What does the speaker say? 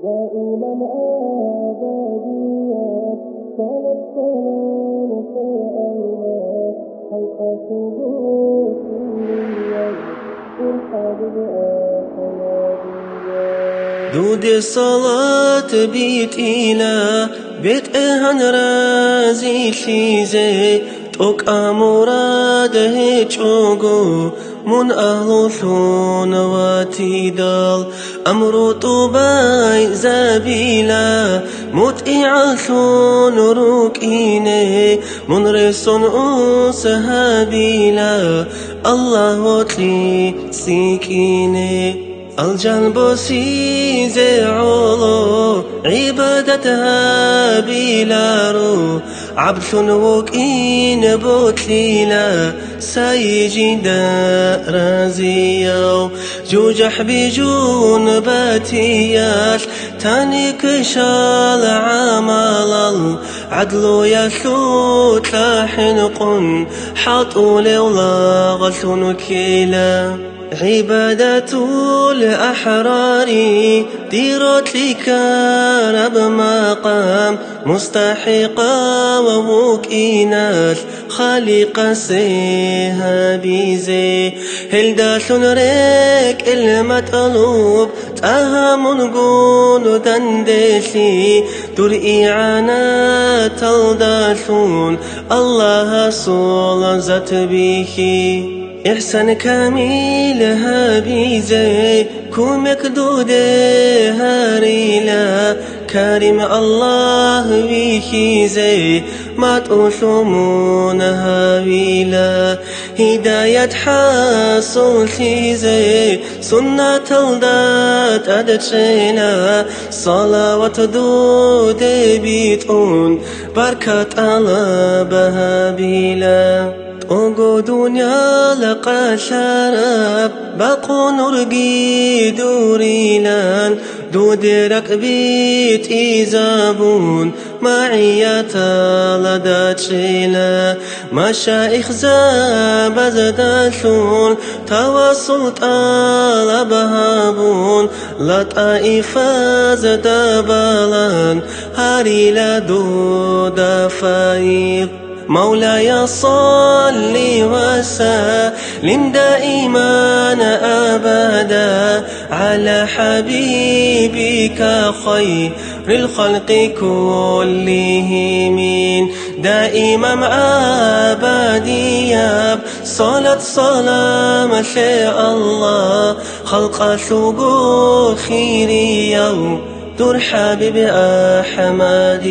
دائما أبديا صلاة سلام في الله خلق سبوتيا والحبيب دود الصلاة بيت إله بيت إهان رازي شيزي توك أموراده تشوغو من أهل ثونواتي دال أمرو طوباي زابيلا متئع ثون روكيني من رسون أسهابيلا الله وطلي سيكيني الجنب سيزي علو عبادتها بلارو عبد وكين بوتليلا سايجي رازيو جوجح بجون باتياش تاني كشال عمال عدلو يسلو تلاحنقن حطو لولا غلتون كيلا عبادة الأحرار ديرت لك رب مقام مستحقا ومكينات خالق سيها بيزي هل ريك المطلوب تهم قول دندشي دور إعانات الداشون الله صول زت بيكي إحسان كامل هابيزي كومك دودي هاريلا كريم الله بيكيزي ما تقوشمون هابيلا هداية حاصل تيزي سنة الدات أدتشينا صلوات دودي بيتون بركة الله بهابيلا اوغو دنيا لقى شراب باقو نرقي دوريلان دود ركبيت إيزابون معية لدى تشيلا مشايخ زابزداشون توصل طالبهابون لطائفة زدابالان هاريلا دودا فايق مولاي صل وسلم دائما أبدا على حبيبك خير الخلق كلهم دائما أبديا صلاة سلام شاء الله خلق شوقو خيري دور حبيب أحمد